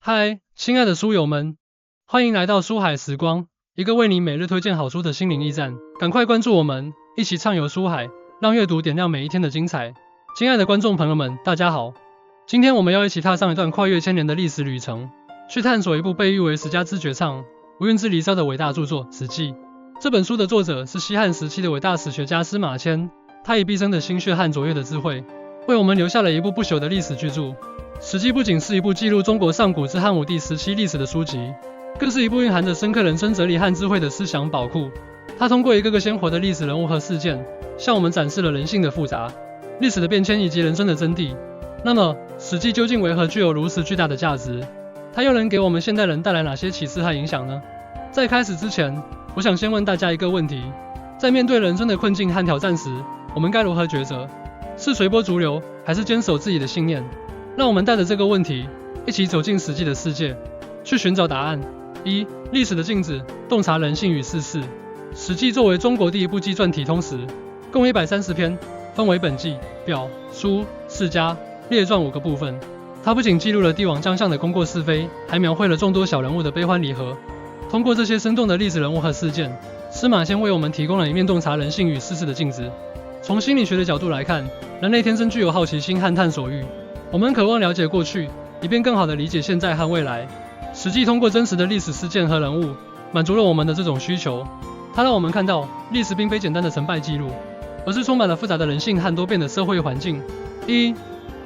嗨，亲爱的书友们，欢迎来到书海时光，一个为你每日推荐好书的心灵驿站。赶快关注我们，一起畅游书海，让阅读点亮每一天的精彩。亲爱的观众朋友们，大家好，今天我们要一起踏上一段跨越千年的历史旅程，去探索一部被誉为十家之绝唱、无韵之离骚的伟大著作《史记》。这本书的作者是西汉时期的伟大史学家司马迁，他以毕生的心血和卓越的智慧，为我们留下了一部不朽的历史巨著。《史记》不仅是一部记录中国上古至汉武帝时期历史的书籍，更是一部蕴含着深刻人生哲理和智慧的思想宝库。它通过一个个鲜活的历史人物和事件，向我们展示了人性的复杂、历史的变迁以及人生的真谛。那么，《史记》究竟为何具有如此巨大的价值？它又能给我们现代人带来哪些启示和影响呢？在开始之前，我想先问大家一个问题：在面对人生的困境和挑战时，我们该如何抉择？是随波逐流，还是坚守自己的信念？让我们带着这个问题，一起走进《史记》的世界，去寻找答案。1. 历史的镜子，洞察人性与世事。《史记》作为中国第一部纪传体通史，共130篇，分为本纪、表、书、世家、列传5个部分。它不仅记录了帝王将相的功过是非，还描绘了众多小人物的悲欢离合。通过这些生动的历史人物和事件，司马迁为我们提供了一面洞察人性与世事的镜子。从心理学的角度来看，人类天生具有好奇心和探索欲。我们渴望了解过去，以便更好地理解现在和未来。史记通过真实的历史事件和人物，满足了我们的这种需求。它让我们看到，历史并非简单的成败记录，而是充满了复杂的人性和多变的社会环境。1.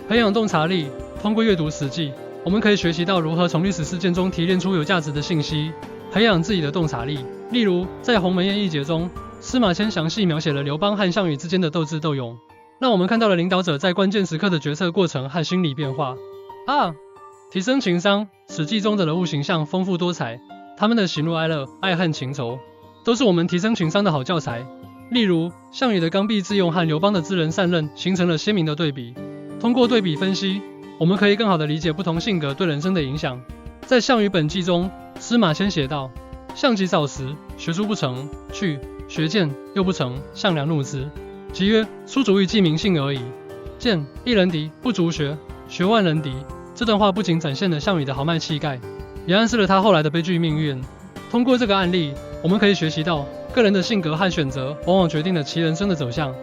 培养洞察力。通过阅读史记，我们可以学习到如何从历史事件中提炼出有价值的信息，培养自己的洞察力。例如，在《鸿门宴》一节中，司马迁详细描写了刘邦和项羽之间的斗智斗勇，让我们看到了领导者在关键时刻的决策过程和心理变化。2. 提升情商。史记中的人物形象丰富多彩，他们的喜怒哀乐、爱恨情仇，都是我们提升情商的好教材。例如，项羽的刚愎自用和刘邦的知人善任形成了鲜明的对比。通过对比分析，我们可以更好地理解不同性格对人生的影响。在《项羽本纪》中，司马迁写道：项极早时，学书不成，去学剑又不成，项梁怒之，即曰：书足以记民性而已。剑一人敌，不足学，学万人敌。这段话不仅展现了项羽的豪迈气概，也暗示了他后来的悲剧命运。通过这个案例，我们可以学习到，个人的性格和选择往往决定了其人生的走向。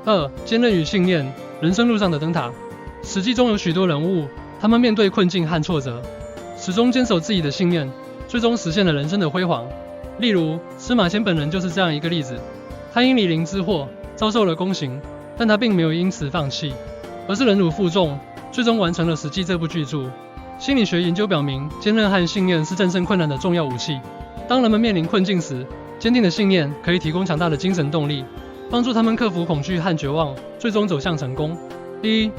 2. 坚韧与信念。人生路上的灯塔。史记中有许多人物，他们面对困境和挫折，始终坚守自己的信念，最终实现了人生的辉煌。例如，司马迁本人就是这样一个例子。他因李陵之祸遭受了宫刑，但他并没有因此放弃，而是忍辱负重，最终完成了《史记》这部巨著。心理学研究表明，坚韧和信念是战胜困难的重要武器。当人们面临困境时，坚定的信念可以提供强大的精神动力，帮助他们克服恐惧和绝望，最终走向成功。1.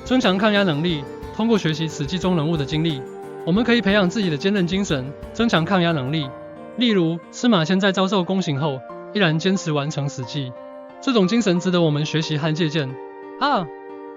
增强抗压能力。通过学习《史记》中人物的经历，我们可以培养自己的坚韧精神，增强抗压能力。例如，司马迁在遭受宫刑后，依然坚持完成《史记》，这种精神值得我们学习和借鉴。2.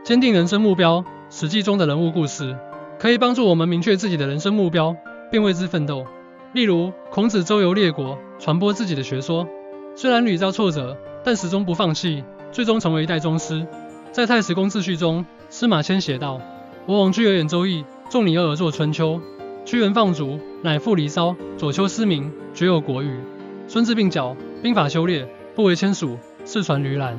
坚定人生目标。《史记》中的人物故事可以帮助我们明确自己的人生目标，并为之奋斗。例如，孔子周游列国，传播自己的学说，虽然屡遭挫折，但始终不放弃，最终成为一代宗师。在《太史公自序》中，司马迁写道：我往居而演周易，仲尼而作春秋。屈原放逐，乃赋离骚；左丘思明，厥有国语。孙子并角，兵法修列，不为迁蜀，世传闾闌。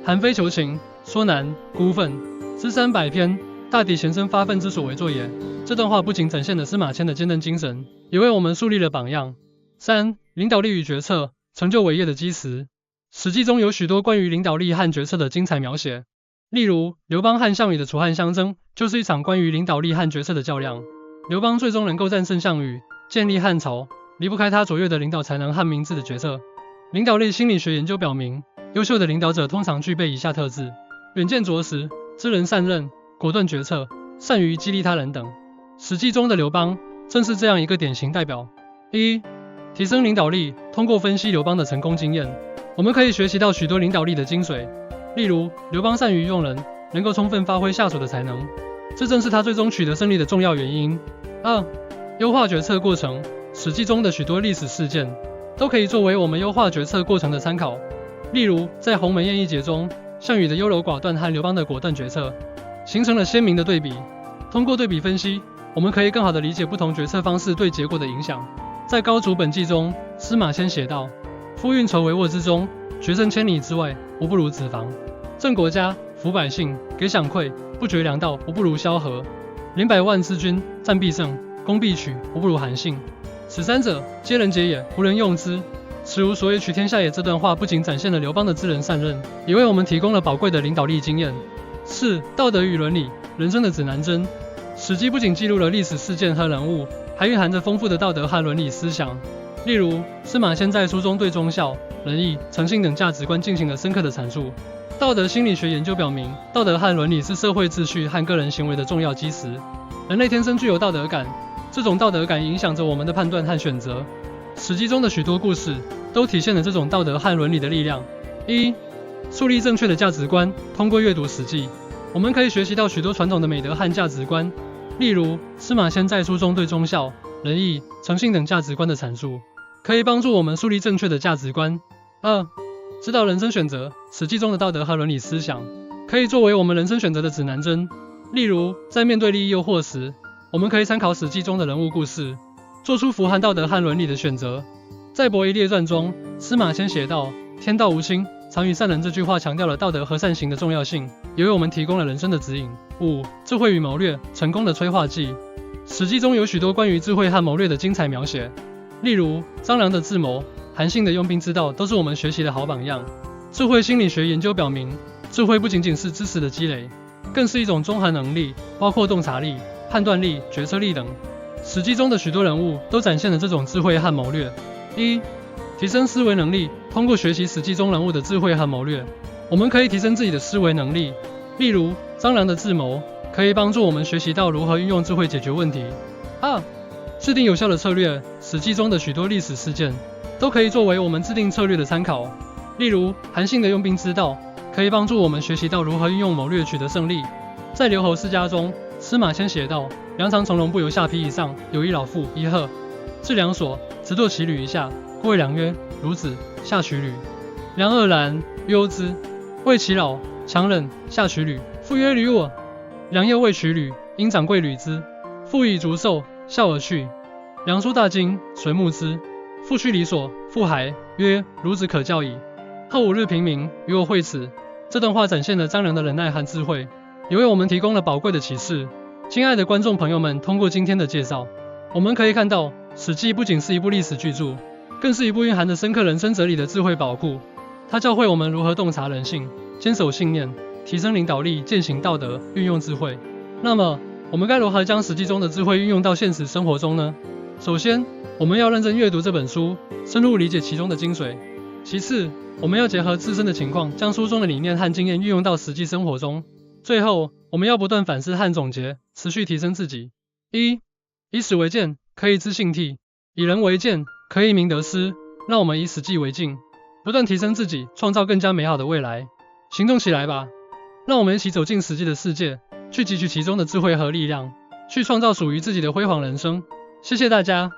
韩非求情，说难，孤愤，诗300篇，大抵贤僧发愤之所为作也。这段话不仅展现了司马迁的坚韧精神，也为我们树立了榜样。3. 领导力与决策，成就伟业的基石。《史记》中有许多关于领导力和决策的精彩描写。例如，刘邦和项羽的楚汉相争，就是一场关于领导力和决策的较量。刘邦最终能够战胜项羽，建立汉朝，离不开他卓越的领导才能和明智的决策。领导力心理学研究表明，优秀的领导者通常具备以下特质：远见卓识，知人善任，果断决策，善于激励他人等。《史记》中的刘邦正是这样一个典型代表。1. 提升领导力。通过分析刘邦的成功经验，我们可以学习到许多领导力的精髓。例如，刘邦善于用人，能够充分发挥下属的才能，这正是他最终取得胜利的重要原因。2. 优化决策过程。《史记》中的许多历史事件都可以作为我们优化决策过程的参考。例如，在《鸿门宴》一节中，项羽的优柔寡断和刘邦的果断决策形成了鲜明的对比。通过对比分析，我们可以更好地理解不同决策方式对结果的影响。在高祖本纪中，司马迁写道：夫运筹帷幄之中，决胜千里之外，无不如子房。正国家，抚百姓，给饷馈，不绝粮道，无不如萧何。领百万之军，战必胜，攻必取，无不如韩信。此三者，皆人杰也，无人用之。此无所谓取天下也。这段话不仅展现了刘邦的知人善任，也为我们提供了宝贵的领导力经验。4. 道德与伦理，人生的指南针。史记不仅记录了历史事件和人物，还蕴含着丰富的道德和伦理思想。例如，司马迁在书中对忠孝、仁义、诚信等价值观进行了深刻的阐述。道德心理学研究表明，道德和伦理是社会秩序和个人行为的重要基石。人类天生具有道德感，这种道德感影响着我们的判断和选择。史记中的许多故事都体现了这种道德和伦理的力量。1. 树立正确的价值观。通过阅读史记，我们可以学习到许多传统的美德和价值观。例如，司马迁在书中对忠孝、仁义、诚信等价值观的阐述，可以帮助我们树立正确的价值观。2. 指导人生选择。史记中的道德和伦理思想，可以作为我们人生选择的指南针。例如，在面对利益诱惑时，我们可以参考史记中的人物故事，做出符合道德和伦理的选择。在《伯夷列传》中，司马迁写道：天道无亲，常与善人。这句话强调了道德和善行的重要性，也为我们提供了人生的指引。5. 智慧与谋略，成功的催化剂。史记中有许多关于智慧和谋略的精彩描写，例如张良的智谋、韩信的用兵之道，都是我们学习的好榜样。智慧心理学研究表明，智慧不仅仅是知识的积累，更是一种综合能力，包括洞察力、判断力、决策力等。史记中的许多人物都展现了这种智慧和谋略。1. 提升思维能力。通过学习史记中人物的智慧和谋略，我们可以提升自己的思维能力。例如，张良的智谋可以帮助我们学习到如何运用智慧解决问题。2. 制定有效的策略。史记中的许多历史事件都可以作为我们制定策略的参考。例如，韩信的用兵之道可以帮助我们学习到如何运用谋略取得胜利。在刘侯世家中，司马迁写道：梁长从容不由下邳以上，有一老妇一鹤，至梁所，直堕其履以下。故谓梁曰：孺子，下取履。梁愕然，忧之，谓其老，强忍，下取履。父曰：履我。梁又未取履，因掌柜履之。父以竹受，笑而去。梁书大惊，遂目之。父去离所，父还曰：孺子可教矣。后5日平明，与我会此。这段话展现了张良的忍耐和智慧，也为我们提供了宝贵的启示。亲爱的观众朋友们，通过今天的介绍，我们可以看到，《史记》不仅是一部历史巨著，更是一部蕴含着深刻人生哲理的智慧宝库。它教会我们如何洞察人性，坚守信念，提升领导力，践行道德，运用智慧。那么，我们该如何将《史记》中的智慧运用到现实生活中呢？首先，我们要认真阅读这本书，深入理解其中的精髓。其次，我们要结合自身的情况，将书中的理念和经验运用到实际生活中。最后，我们要不断反思和总结，持续提升自己。1. 以史为鉴，可以知兴替；以人为鉴，可以明得失。让我们以史记为镜，不断提升自己，创造更加美好的未来。行动起来吧！让我们一起走进史记的世界，去汲取其中的智慧和力量，去创造属于自己的辉煌人生。谢谢大家。